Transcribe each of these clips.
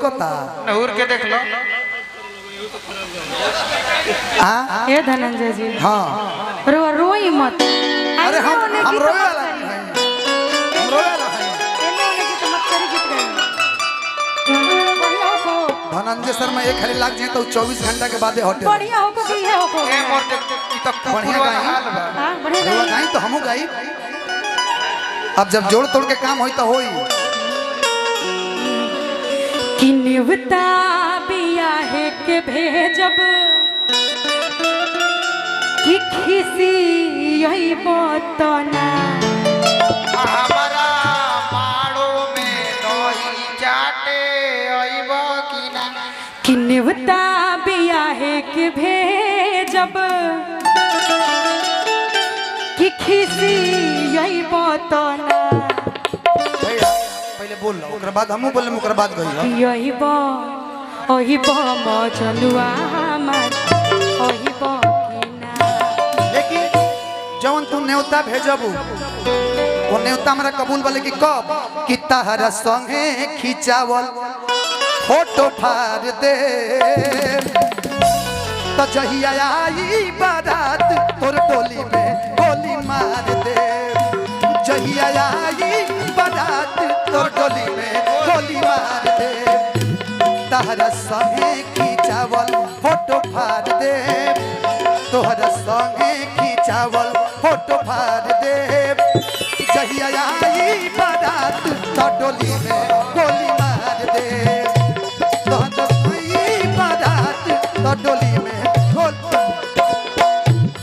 लौकता नहूर के देख लो। हां ये धनंजय जी हां रोई मत। अरे हम रोए वाला नहीं है, हम रोए वाला है। धनंजय शर्मा एक खाली लाग जाए तो 24 घंटा के बाद हटे बढ़िया हो कि ये हो ए मोर देख ई तो बढ़िया कुकुर वाला गाई। हाल बा। हां बढ़िया रुआ गाई तो हमहू गाई। अब जब जोड़ तोड़ के काम होई तो होई। कि निवता बिया है के भेजब कि खिसी यही बतना हमारा माड़ो में दही चाटे आइबो कि ना। कि निवता बिया है के भेजब कि खिसी यही बतना भैया पहले बोल लो ओकर बाद हमहू बोलम ओकर बाद गई कि यही बो ओही बो मजनुआ हमार ओही बो कि ना। लेकिन जवन तू न्योता भेजबू वो न्योता हमरा कबूल बोले कि कब कि तहरा संगे खिंचावल फोटो फाड़ दे तो जहिया आई बारात तोर टोली में गोली मार दे। जहिया आई बारात तोर टोली में गोली मार दे। तहरा संगे खिंचावल फोटो फाड़ दे तोहरा संगे खिंचावल फोटो फाड़ दे। जहिया आई बारात तो टोली में गोली मार दे। तोहरा आई बारात तो टोली में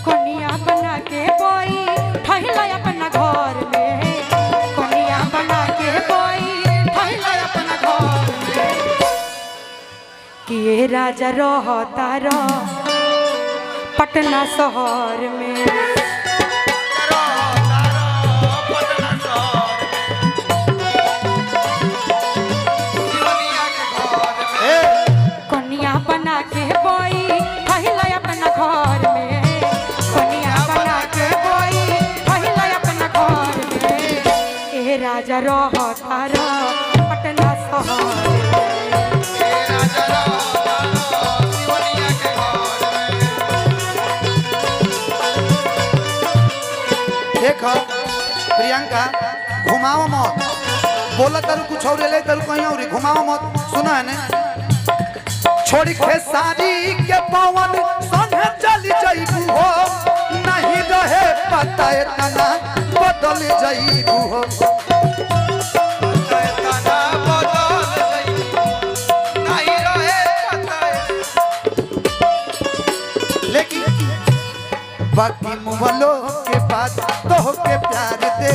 कोनिया बना के बोई ठहिला अपना घर में। कोनिया बना के बोई ठहिला अपना घर में। कि ये राजा रहता पटना शहर में। कोनिया बना के बोई ठहिला अपना घर में। कोनिया बना के बोई ठहिला अपना घर में। ए राजा रहता पटना शहर में। देखो प्रियंका घुमाओ मत बोला तरु कुछ और ले तरु कहीं और घुमाओ मत सुना है ने छोड़ी खेसारी के पवन संगे चली जाइबू हो नहीं रहे पता इतना बदल जाइबू हो। लेकिन बाकी मुमलो के बाद तो के प्यार दे।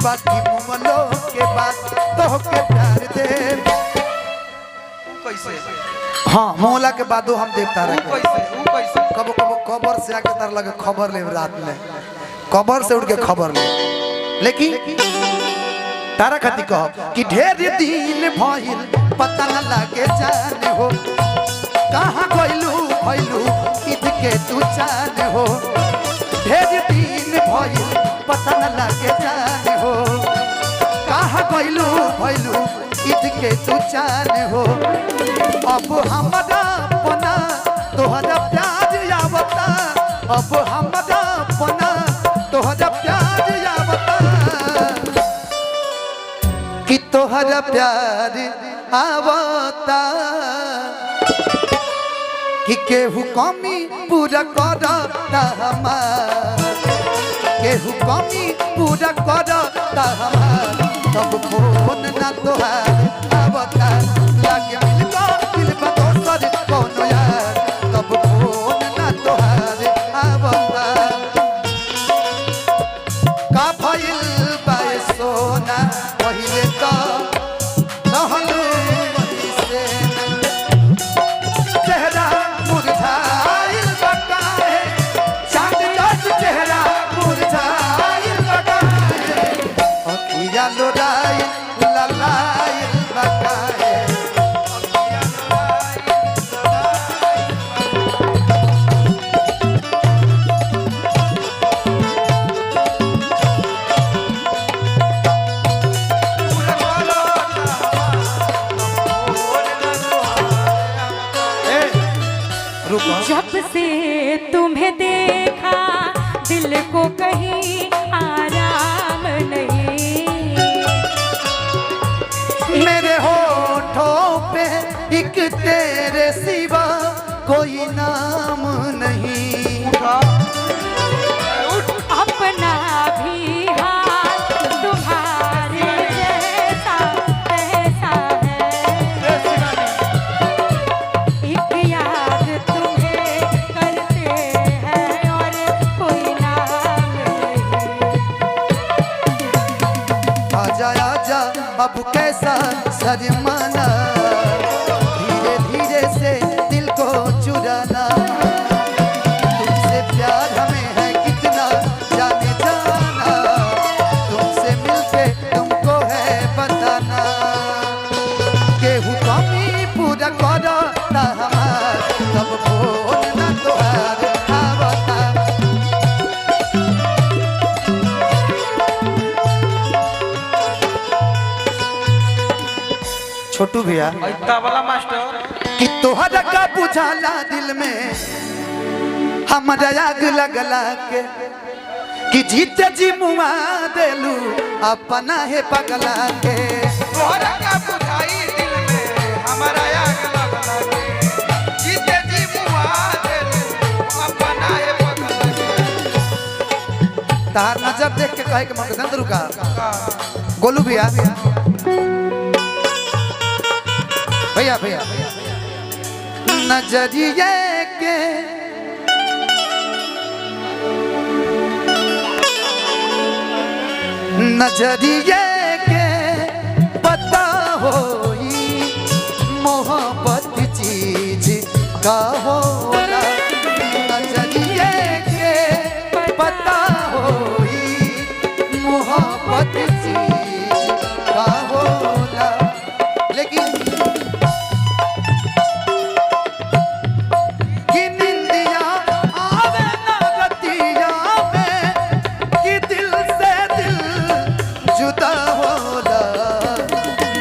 बाकी मुमलो के बाद तो के प्यार दे। कैसे हाँ मोला के बादो हम देवता रहे कैसे कबो कबो खबर से आके तार लगे खबर ले रात में खबर से उठ के खबर ले। लेकिन तारा खाती कह कि ढेर दिन भइल पता न लागे जाने हो कहाँ गइलू भइलू ईद के तू जाने हो। ढेर दिन भइल पता न लागे जाने हो कहाँ गइलू भइलू ईद के तू जाने हो। अब हमरा अपना तोहरा प्यार आवता। अब हमरा अपना तोहरा प्यार आवता कि तोहरा प्यार आवता कि केहू कमी पूरा करता हमार। केहू कमी पूरा करता हमार। तब फोन ना तोहार आवता लागे मिलबा दोसर कोनो यार। तब फोन ना तोहार आवता का भइल बा सोना पहिले तो रहलू से चेहरा मुरझाइल बा काहे चांद जस चेहरा मुरझाइल बा काहे अखिया लोराइल ललाइल बा रुको जब से तुम्हें देखा दिल को कहीं आराम नहीं। मेरे होठों पे एक तेरे सिवा कोई नाम नहीं। अपना भी हाल तुम्हारे जैसा कैसा है। एक याद तुम्हें करते हैं और कोई नाम नहीं। आजा आजा अब कैसा शर्माना, धीरे धीरे से दिल को चुराना। तुमसे प्यार हमें है कितना जाने जाना, तुमसे मिलके तुमको है बताना। केहू कमी पूरा करो ना हमार, तब बोलना तोहार आवता। छोटू भैया तबला मास्टर कि तोहरा का बुझाला दिल में हमारा आग लगला के, कि जीते जी मुआ देलू अपना है पगला के। तोहरा का बुझाई दिल में हमारा आग लगला के, जीते जी मुआ देलू अपना है पगला के। तार नजर देख के कहे के मकदंद रुका गोलू भैया भैया भैया नजरिए के नजरिए के पता होई मोहब्बत चीज का होला। नजरिए के पता होई मोहब्बत चीज का होला। लेकिन कि निंदिया आवे ना रतिया में, कि दिल से दिल जुदा होला।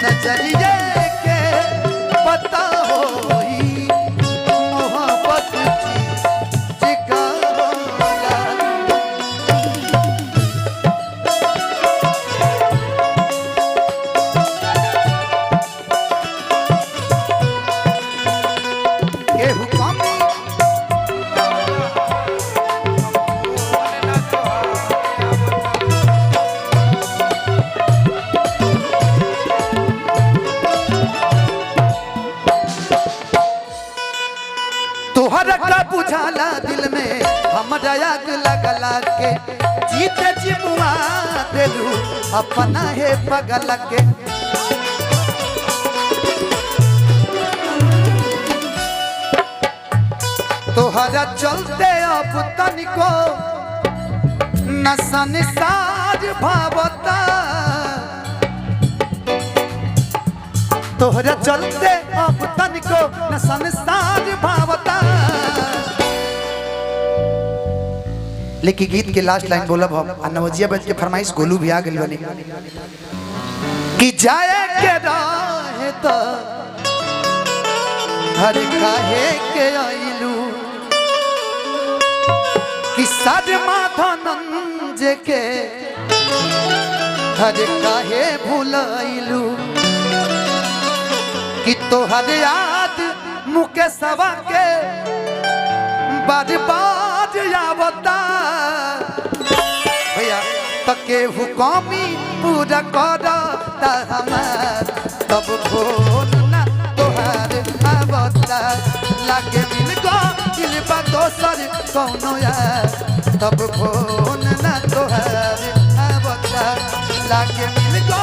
नजरिए के पता होई मोहब्बत चीज का होला। केहू कमी तोहरा का बुझाला दिल में हमारा आग लगला के, जीते जी मुआ देलू अपना है पगला के। तोहरा चलते अब तनिको नसन साज भावता। तोहरा चलते अब तनिको नसन साज भावता। लेकिन गीत के लास्ट लाइन बोलब हम नवजिया बज के फरमाइश गोलू भी आ गइल बनी कि जाए के राहे तो हर काहे के आइलू, कि सरमा धनंज के हर काहे भुलाइलू। कि तोहर याद मुकेशवा के बार बार आवता। भैया तो केहू कमी पूरा करा हमार, तब बोलना तोहार आवता। लागे मिल गो दिल बा दोसर कौनो यार, तब बोलना तोहार आवता। लागे मिल गो